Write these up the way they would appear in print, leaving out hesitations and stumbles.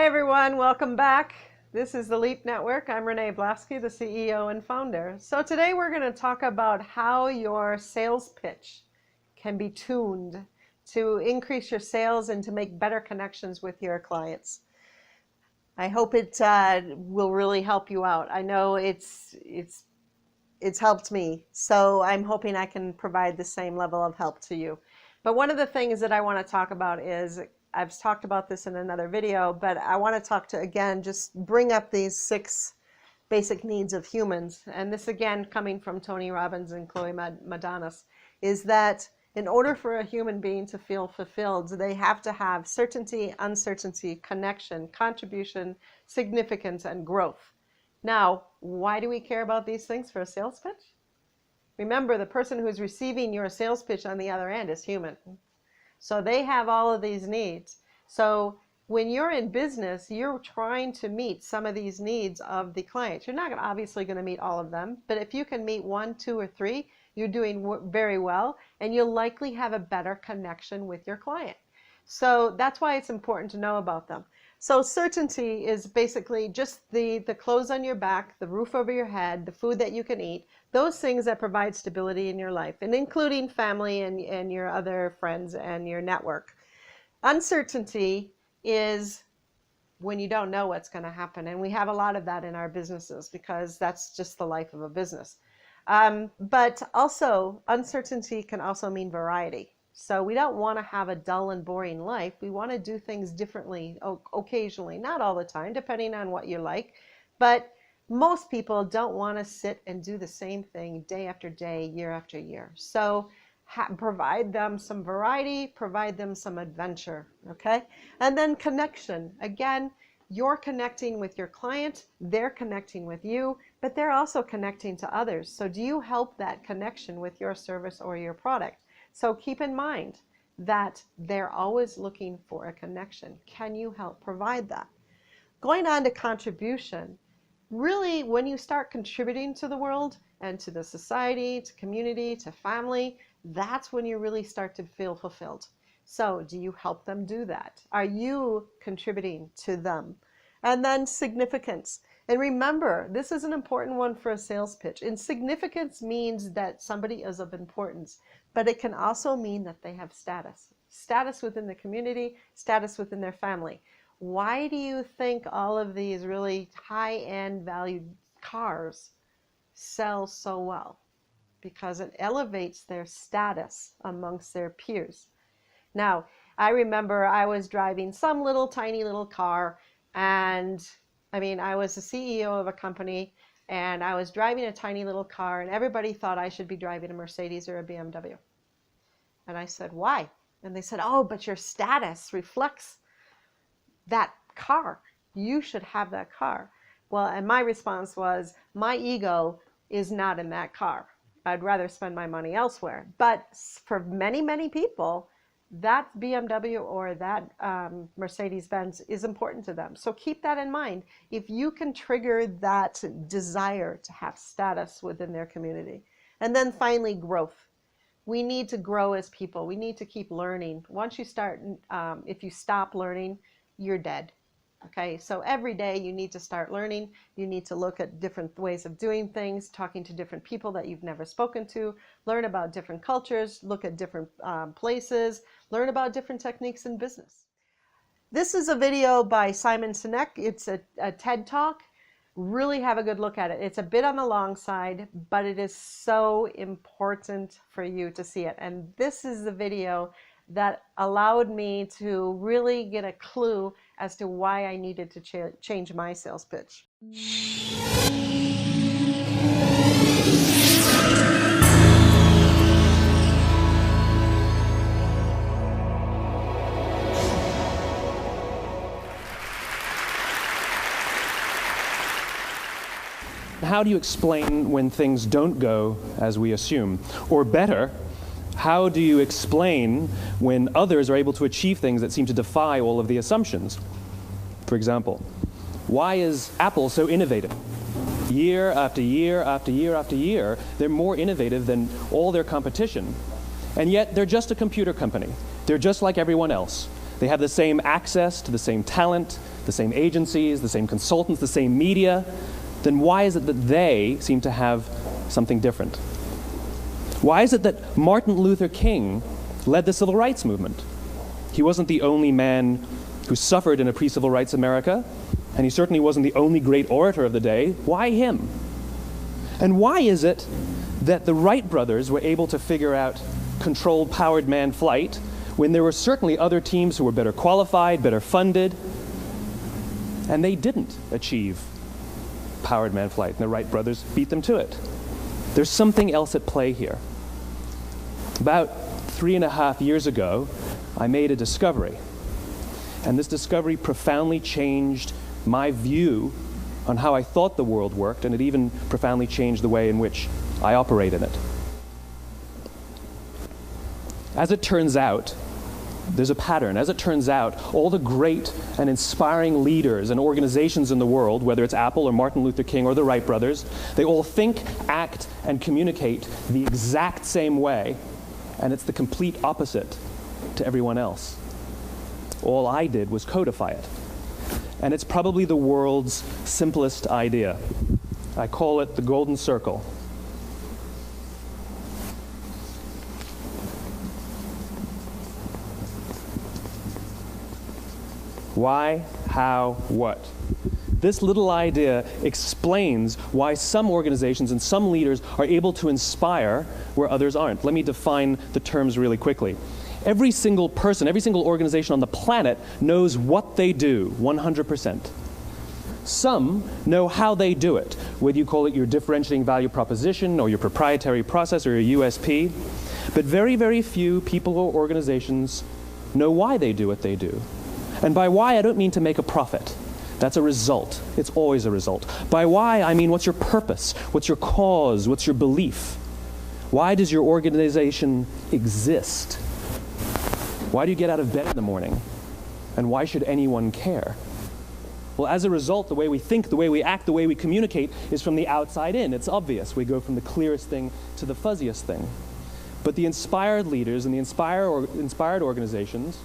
everyone, welcome back. This is the Leap Network. I'm Renee Blasky, the CEO and founder. So today we're going to talk about how your sales pitch can be tuned to increase your sales and to make better connections with your clients. I hope it will really help you out. I know it's helped me, so I'm hoping I can provide the same level of help to you. But one of the things that I want to talk about is, I've talked about this in another video, but I want to talk to, again, just bring up these 6 basic needs of humans. And this, again, coming from Tony Robbins and Chloe Madanes, is that in order for a human being to feel fulfilled, they have to have certainty, uncertainty, connection, contribution, significance, and growth. Now, why do we care about these things for a sales pitch? Remember, the person who's receiving your sales pitch on the other end is human. So they have all of these needs. So when you're in business, you're trying to meet some of these needs of the clients. You're not obviously going to meet all of them, but if you can meet 1, 2, or 3, you're doing very well, and you'll likely have a better connection with your client. So that's why it's important to know about them. So certainty is basically just the clothes on your back, the roof over your head, the food that you can eat, those things that provide stability in your life, and including family and your other friends and your network. Uncertainty is when you don't know what's going to happen, and we have a lot of that in our businesses because that's just the life of a business. But also, uncertainty can also mean variety. So we don't want to have a dull and boring life. We want to do things differently occasionally, not all the time, depending on what you like. But most people don't want to sit and do the same thing day after day, year after year. So provide them some variety, provide them some adventure, okay? And then connection. Again, you're connecting with your client, they're connecting with you, but they're also connecting to others. So do you help that connection with your service or your product? So keep in mind that they're always looking for a connection. Can you help provide that? Going on to contribution, really when you start contributing to the world and to the society, to community, to family, that's when you really start to feel fulfilled. So do you help them do that? Are you contributing to them? And then significance. And remember, this is an important one for a sales pitch. And significance means that somebody is of importance, but it can also mean that they have status. Status within the community, status within their family. Why do you think all of these really high-end valued cars sell so well? Because it elevates their status amongst their peers. Now, I remember I was driving some tiny little car, and I was the CEO of a company, and I was driving a tiny little car, and everybody thought I should be driving a Mercedes or a BMW. And I said, why? And they said, oh, but your status reflects that car. You should have that car. Well, and my response was, my ego is not in that car. I'd rather spend my money elsewhere. But for many, many people, that BMW or that Mercedes-Benz is important to them. So keep that in mind. If you can trigger that desire to have status within their community. And then finally, growth. We need to grow as people. We need to keep learning. Once you start, if you stop learning, you're dead. Okay, so every day you need to start learning. You need to look at different ways of doing things, talking to different people that you've never spoken to, learn about different cultures, look at different places, learn about different techniques in business. This is a video by Simon Sinek. It's a TED Talk. Really have a good look at it. It's a bit on the long side, but it is so important for you to see it. And this is the video that allowed me to really get a clue as to why I needed to change my sales pitch. How do you explain when things don't go as we assume? Or better, how do you explain when others are able to achieve things that seem to defy all of the assumptions? For example, why is Apple so innovative? Year after year after year after year, they're more innovative than all their competition. And yet, they're just a computer company. They're just like everyone else. They have the same access to the same talent, the same agencies, the same consultants, the same media, then why is it that they seem to have something different? Why is it that Martin Luther King led the civil rights movement? He wasn't the only man who suffered in a pre-civil rights America, and he certainly wasn't the only great orator of the day. Why him? And why is it that the Wright brothers were able to figure out controlled powered manned flight when there were certainly other teams who were better qualified, better funded, and they didn't achieve powered manned flight, and the Wright brothers beat them to it? There's something else at play here. About 3.5 years ago, I made a discovery, and this discovery profoundly changed my view on how I thought the world worked, and it even profoundly changed the way in which I operate in it. As it turns out, there's a pattern. As it turns out, all the great and inspiring leaders and organizations in the world, whether it's Apple or Martin Luther King or the Wright brothers, they all think, act, and communicate the exact same way, and it's the complete opposite to everyone else. All I did was codify it. And it's probably the world's simplest idea. I call it the golden circle. Why, how, what? This little idea explains why some organizations and some leaders are able to inspire where others aren't. Let me define the terms really quickly. Every single person, every single organization on the planet knows what they do, 100%. Some know how they do it, whether you call it your differentiating value proposition or your proprietary process or your USP. But very, very few people or organizations know why they do what they do. And by why, I don't mean to make a profit. That's a result. It's always a result. By why, I mean what's your purpose? What's your cause? What's your belief? Why does your organization exist? Why do you get out of bed in the morning? And why should anyone care? Well, as a result, the way we think, the way we act, the way we communicate is from the outside in. It's obvious. We go from the clearest thing to the fuzziest thing. But the inspired leaders and the inspired organizations,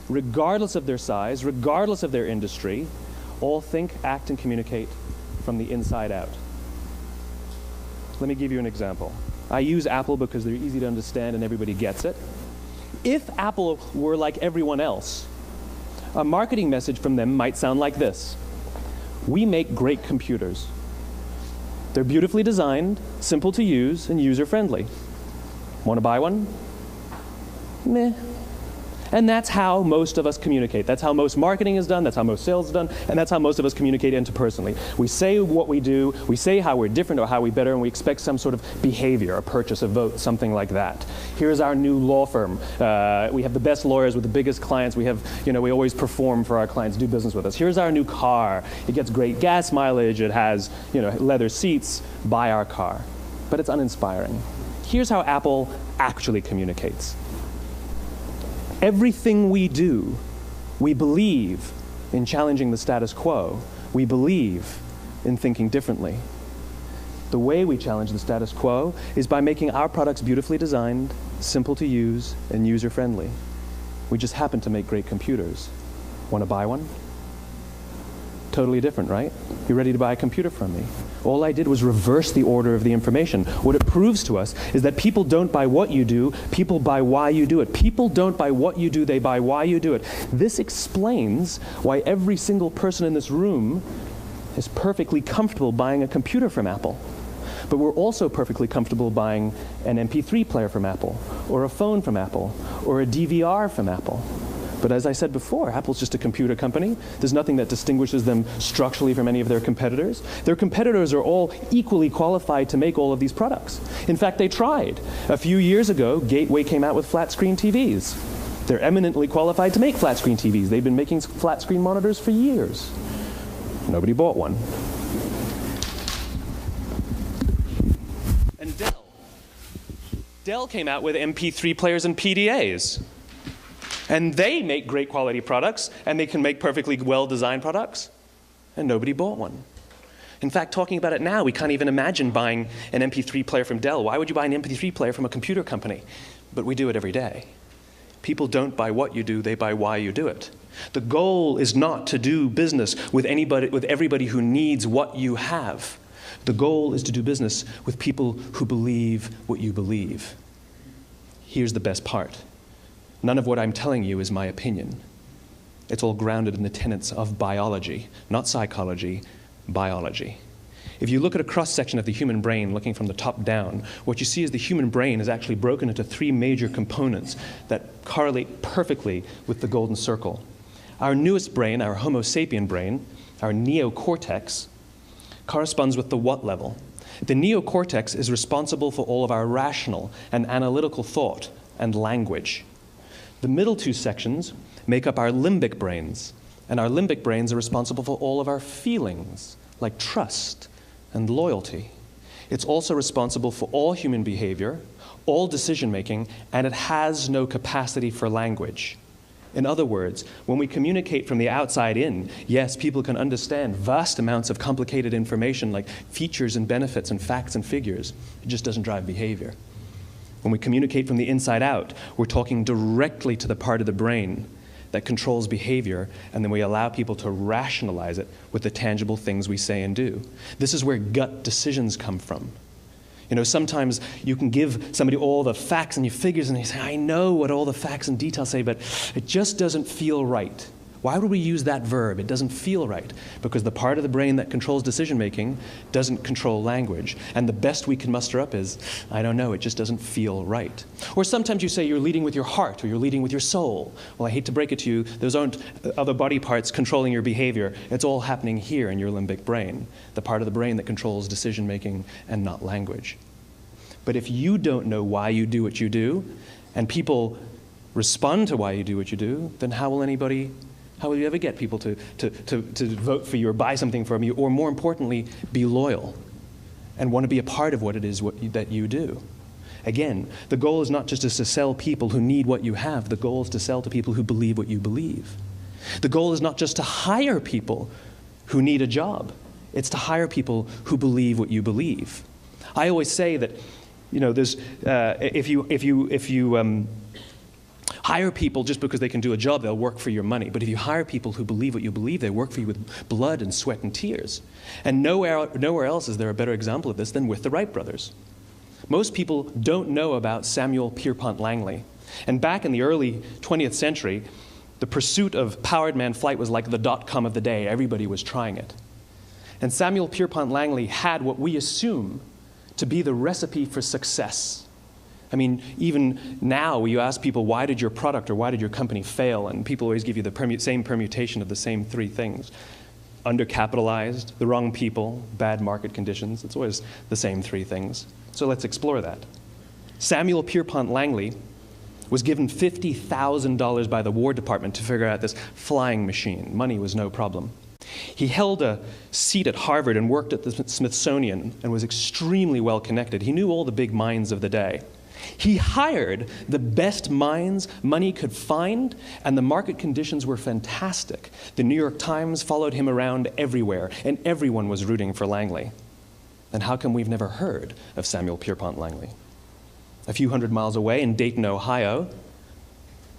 regardless of their size, regardless of their industry, all think, act, and communicate from the inside out. Let me give you an example. I use Apple because they're easy to understand and everybody gets it. If Apple were like everyone else, a marketing message from them might sound like this. We make great computers. They're beautifully designed, simple to use, and user-friendly. Want to buy one? Meh. And that's how most of us communicate. That's how most marketing is done, that's how most sales is done, and that's how most of us communicate interpersonally. We say what we do, we say how we're different or how we're better, and we expect some sort of behavior, a purchase, a vote, something like that. Here's our new law firm. We have the best lawyers with the biggest clients. We have, we always perform for our clients, do business with us. Here's our new car. It gets great gas mileage. It has, leather seats. Buy our car. But it's uninspiring. Here's how Apple actually communicates. Everything we do, we believe in challenging the status quo. We believe in thinking differently. The way we challenge the status quo is by making our products beautifully designed, simple to use, and user-friendly. We just happen to make great computers. Want to buy one? Totally different, right? You're ready to buy a computer from me. All I did was reverse the order of the information. What it proves to us is that people don't buy what you do, people buy why you do it. People don't buy what you do, they buy why you do it. This explains why every single person in this room is perfectly comfortable buying a computer from Apple. But we're also perfectly comfortable buying an MP3 player from Apple, or a phone from Apple, or a DVR from Apple. But as I said before, Apple's just a computer company. There's nothing that distinguishes them structurally from any of their competitors. Their competitors are all equally qualified to make all of these products. In fact, they tried. A few years ago, Gateway came out with flat-screen TVs. They're eminently qualified to make flat-screen TVs. They've been making flat-screen monitors for years. Nobody bought one. And Dell came out with MP3 players and PDAs. And they make great quality products, and they can make perfectly well-designed products, and nobody bought one. In fact, talking about it now, we can't even imagine buying an MP3 player from Dell. Why would you buy an MP3 player from a computer company? But we do it every day. People don't buy what you do, they buy why you do it. The goal is not to do business with everybody who needs what you have. The goal is to do business with people who believe what you believe. Here's the best part. None of what I'm telling you is my opinion. It's all grounded in the tenets of biology, not psychology, biology. If you look at a cross-section of the human brain, looking from the top down, what you see is the human brain is actually broken into 3 major components that correlate perfectly with the golden circle. Our newest brain, our Homo sapien brain, our neocortex, corresponds with the what level. The neocortex is responsible for all of our rational and analytical thought and language. The middle 2 sections make up our limbic brains, and our limbic brains are responsible for all of our feelings, like trust and loyalty. It's also responsible for all human behavior, all decision-making, and it has no capacity for language. In other words, when we communicate from the outside in, yes, people can understand vast amounts of complicated information like features and benefits and facts and figures. It just doesn't drive behavior. When we communicate from the inside out, we're talking directly to the part of the brain that controls behavior, and then we allow people to rationalize it with the tangible things we say and do. This is where gut decisions come from. You know, sometimes you can give somebody all the facts and your figures and they say, I know what all the facts and details say, but it just doesn't feel right. Why would we use that verb? It doesn't feel right. Because the part of the brain that controls decision-making doesn't control language. And the best we can muster up is, I don't know, it just doesn't feel right. Or sometimes you say you're leading with your heart or you're leading with your soul. Well, I hate to break it to you, those aren't other body parts controlling your behavior. It's all happening here in your limbic brain, the part of the brain that controls decision-making and not language. But if you don't know why you do what you do, and people respond to why you do what you do, then how will you ever get people to vote for you or buy something from you, or more importantly, be loyal and want to be a part of what it is that you do? Again, the goal is not just to sell people who need what you have. The goal is to sell to people who believe what you believe. The goal is not just to hire people who need a job. It's to hire people who believe what you believe. I always say that, you know, there's if you hire people just because they can do a job, they'll work for your money. But if you hire people who believe what you believe, they work for you with blood and sweat and tears. And nowhere else is there a better example of this than with the Wright brothers. Most people don't know about Samuel Pierpont Langley. And back in the early 20th century, the pursuit of powered man flight was like the .com of the day. Everybody was trying it. And Samuel Pierpont Langley had what we assume to be the recipe for success. I mean, even now, you ask people, why did your product or why did your company fail? And people always give you the same permutation of the same 3 things. Undercapitalized, the wrong people, bad market conditions. It's always the same 3 things. So let's explore that. Samuel Pierpont Langley was given $50,000 by the War Department to figure out this flying machine. Money was no problem. He held a seat at Harvard and worked at the Smithsonian and was extremely well connected. He knew all the big minds of the day. He hired the best minds money could find, and the market conditions were fantastic. The New York Times followed him around everywhere, and everyone was rooting for Langley. And how come we've never heard of Samuel Pierpont Langley? A few hundred miles away in Dayton, Ohio,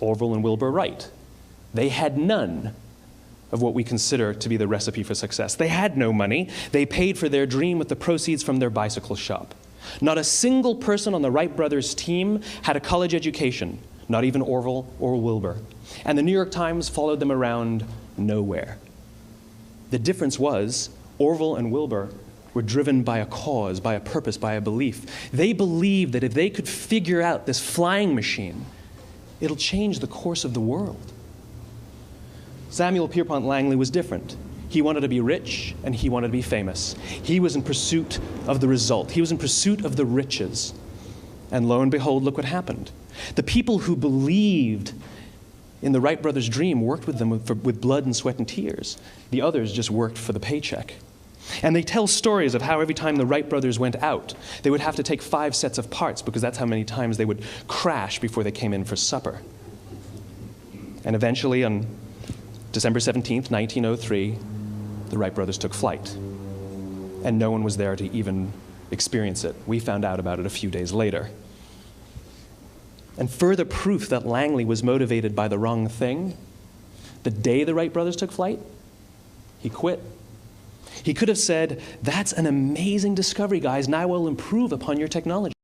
Orville and Wilbur Wright. They had none of what we consider to be the recipe for success. They had no money. They paid for their dream with the proceeds from their bicycle shop. Not a single person on the Wright brothers' team had a college education, not even Orville or Wilbur. And the New York Times followed them around nowhere. The difference was Orville and Wilbur were driven by a cause, by a purpose, by a belief. They believed that if they could figure out this flying machine, it'll change the course of the world. Samuel Pierpont Langley was different. He wanted to be rich, and he wanted to be famous. He was in pursuit of the result. He was in pursuit of the riches. And lo and behold, look what happened. The people who believed in the Wright brothers' dream worked with them with blood and sweat and tears. The others just worked for the paycheck. And they tell stories of how every time the Wright brothers went out, they would have to take 5 sets of parts because that's how many times they would crash before they came in for supper. And eventually, on December 17th, 1903, the Wright brothers took flight. And no one was there to even experience it. We found out about it a few days later. And further proof that Langley was motivated by the wrong thing, The day the Wright brothers took flight, he quit. He could have said, "That's an amazing discovery, guys. Now we'll improve upon your technology."